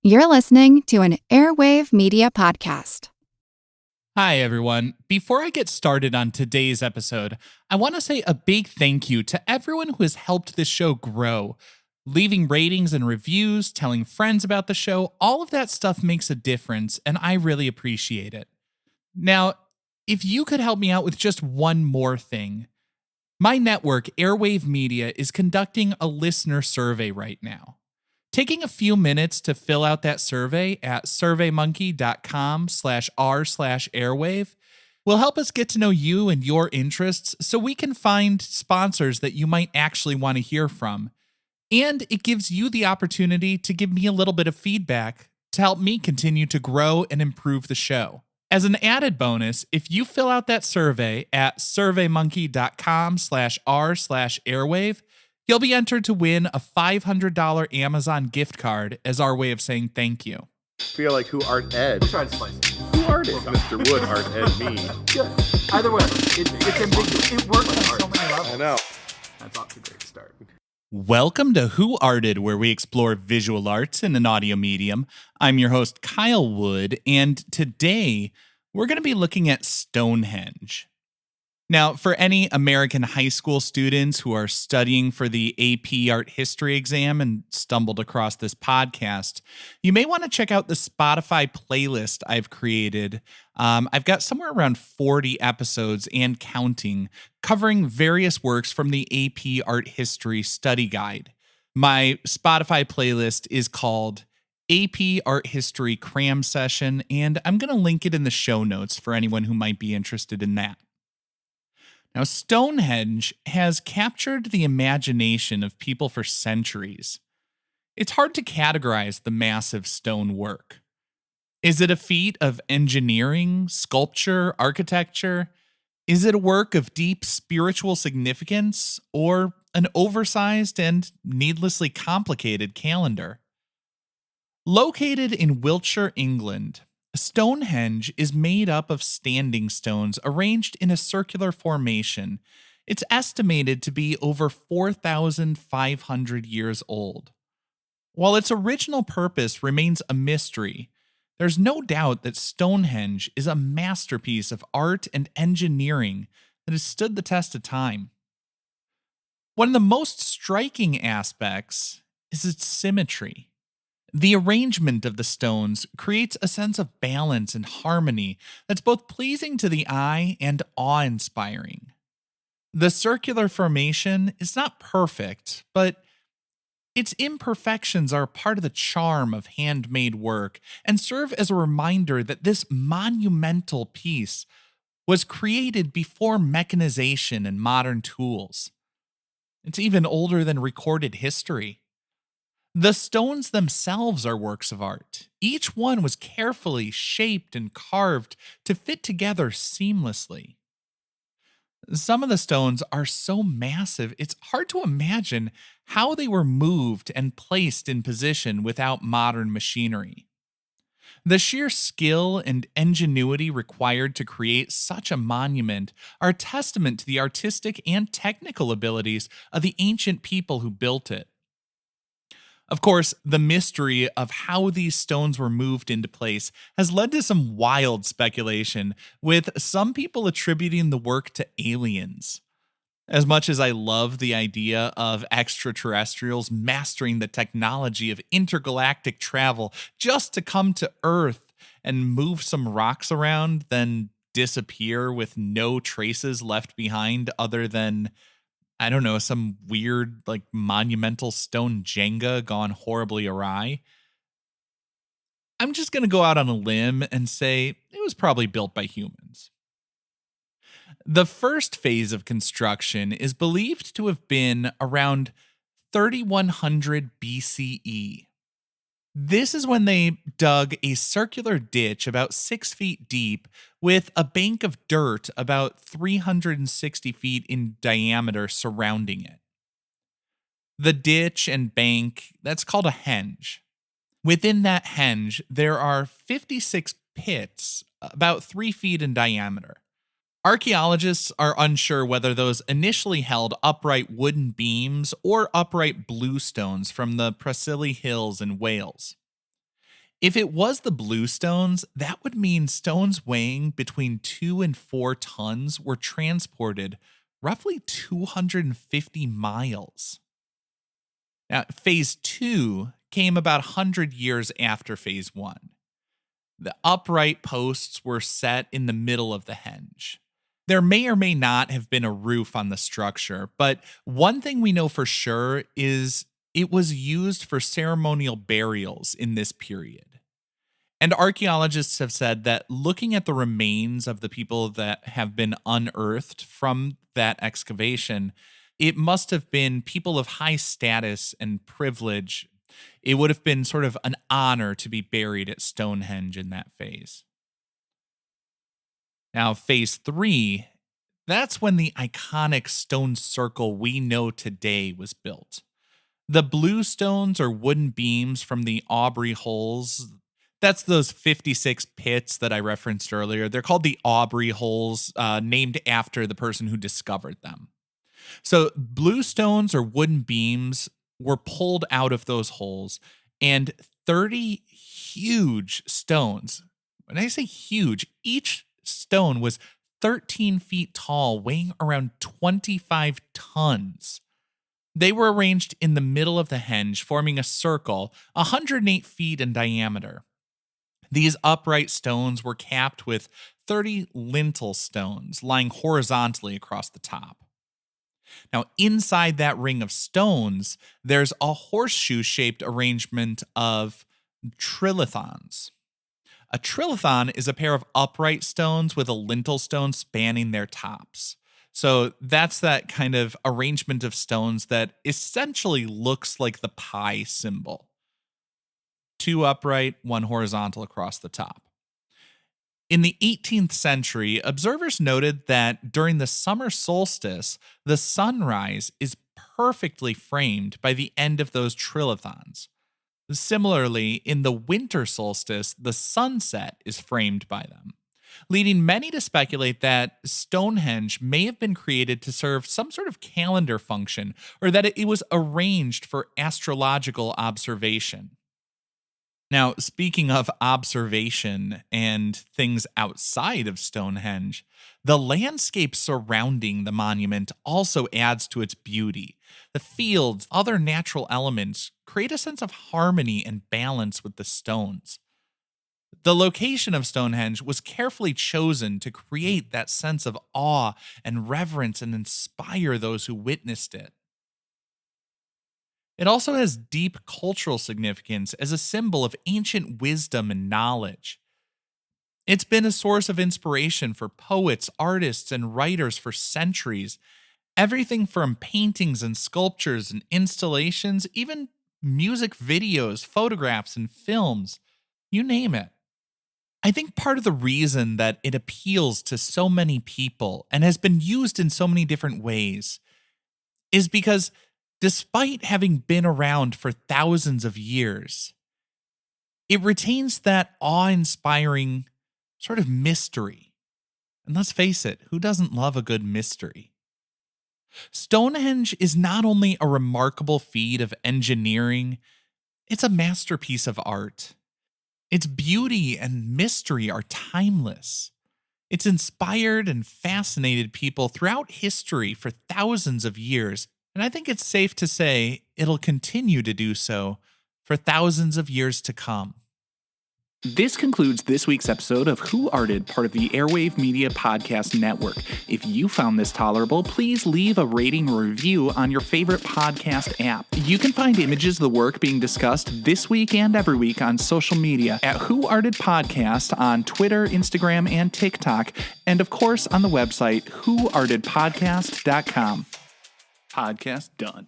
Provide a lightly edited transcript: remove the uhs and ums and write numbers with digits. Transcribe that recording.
You're listening to an Airwave Media Podcast. Hi, everyone. Before I get started on today's episode, I want to say a big thank you to everyone who has helped this show grow. Leaving ratings and reviews, telling friends about the show, all of that stuff makes a difference, and I really appreciate it. Now, if you could help me out with just one more thing, my network, Airwave Media, is conducting a listener survey right now. Taking a few minutes to fill out that survey at surveymonkey.com/r/airwave will help us get to know you and your interests so we can find sponsors that you might actually want to hear from. And it gives you the opportunity to give me a little bit of feedback to help me continue to grow and improve the show. As an added bonus, if you fill out that survey at surveymonkey.com/r/airwave, you'll be entered to win a $500 Amazon gift card as our way of saying thank you. I feel like who art Ed? Try to slice it. Who art it? Mr. Wood art Ed me. Good. Either way, it's ambiguous. It works on so many levels. I know. That's off to a great start. Welcome to Who Arted, where we explore visual arts in an audio medium. I'm your host, Kyle Wood, and today we're going to be looking at Stonehenge. Now, for any American high school students who are studying for the AP Art History exam and stumbled across this podcast, you may want to check out the Spotify playlist I've created. I've got somewhere around 40 episodes and counting, covering various works from the AP Art History Study Guide. My Spotify playlist is called AP Art History Cram Session, and I'm going to link it in the show notes for anyone who might be interested in that. Now, Stonehenge has captured the imagination of people for centuries. It's hard to categorize the massive stone work. Is it a feat of engineering, sculpture, architecture? Is it a work of deep spiritual significance, or an oversized and needlessly complicated calendar? Located in Wiltshire, England, Stonehenge is made up of standing stones arranged in a circular formation. It's estimated to be over 4,500 years old. While its original purpose remains a mystery, there's no doubt that Stonehenge is a masterpiece of art and engineering that has stood the test of time. One of the most striking aspects is its symmetry. The arrangement of the stones creates a sense of balance and harmony that's both pleasing to the eye and awe-inspiring. The circular formation is not perfect, but its imperfections are part of the charm of handmade work and serve as a reminder that this monumental piece was created before mechanization and modern tools. It's even older than recorded history. The stones themselves are works of art. Each one was carefully shaped and carved to fit together seamlessly. Some of the stones are so massive, it's hard to imagine how they were moved and placed in position without modern machinery. The sheer skill and ingenuity required to create such a monument are a testament to the artistic and technical abilities of the ancient people who built it. Of course, the mystery of how these stones were moved into place has led to some wild speculation, with some people attributing the work to aliens. As much as I love the idea of extraterrestrials mastering the technology of intergalactic travel just to come to Earth and move some rocks around, then disappear with no traces left behind other than, I don't know, some weird, monumental stone Jenga gone horribly awry. I'm just going to go out on a limb and say it was probably built by humans. The first phase of construction is believed to have been around 3100 BCE. This is when they dug a circular ditch about 6 feet deep with a bank of dirt about 360 feet in diameter surrounding it. The ditch and bank, that's called a henge. Within that henge, there are 56 pits about 3 feet in diameter. Archaeologists are unsure whether those initially held upright wooden beams or upright bluestones from the Preseli Hills in Wales. If it was the blue stones, that would mean stones weighing between 2 and 4 tons were transported roughly 250 miles. Now, phase 2 came about 100 years after phase 1. The upright posts were set in the middle of the henge. There may or may not have been a roof on the structure, but one thing we know for sure is it was used for ceremonial burials in this period. And archaeologists have said that looking at the remains of the people that have been unearthed from that excavation, it must have been people of high status and privilege. It would have been sort of an honor to be buried at Stonehenge in that phase. Now, phase 3, that's when the iconic stone circle we know today was built. The blue stones or wooden beams from the Aubrey holes, that's those 56 pits that I referenced earlier. They're called the Aubrey holes, named after the person who discovered them. So blue stones or wooden beams were pulled out of those holes, and 30 huge stones, when I say huge, each stone was 13 feet tall, weighing around 25 tons. They were arranged in the middle of the henge, forming a circle 108 feet in diameter. These upright stones were capped with 30 lintel stones lying horizontally across the top. Now, inside that ring of stones, there's a horseshoe-shaped arrangement of trilithons. A trilithon is a pair of upright stones with a lintel stone spanning their tops. So that's that kind of arrangement of stones that essentially looks like the pi symbol. 2 upright, 1 horizontal across the top. In the 18th century, observers noted that during the summer solstice, the sunrise is perfectly framed by the end of those trilithons. Similarly, in the winter solstice, the sunset is framed by them, leading many to speculate that Stonehenge may have been created to serve some sort of calendar function, or that it was arranged for astrological observation. Now, speaking of observation and things outside of Stonehenge, the landscape surrounding the monument also adds to its beauty. The fields, other natural elements create a sense of harmony and balance with the stones. The location of Stonehenge was carefully chosen to create that sense of awe and reverence and inspire those who witnessed it. It also has deep cultural significance as a symbol of ancient wisdom and knowledge. It's been a source of inspiration for poets, artists, and writers for centuries. Everything from paintings and sculptures and installations, even music videos, photographs, and films, you name it. I think part of the reason that it appeals to so many people and has been used in so many different ways is because despite having been around for thousands of years, it retains that awe-inspiring sort of mystery. And let's face it, who doesn't love a good mystery? Stonehenge is not only a remarkable feat of engineering, it's a masterpiece of art. Its beauty and mystery are timeless. It's inspired and fascinated people throughout history for thousands of years, and I think it's safe to say it'll continue to do so for thousands of years to come. This concludes this week's episode of Who Arted, part of the Airwave Media Podcast Network. If you found this tolerable, please leave a rating or review on your favorite podcast app. You can find images of the work being discussed this week and every week on social media at Who Arted Podcast on Twitter, Instagram, and TikTok, and of course on the website whoartedpodcast.com. Podcast done.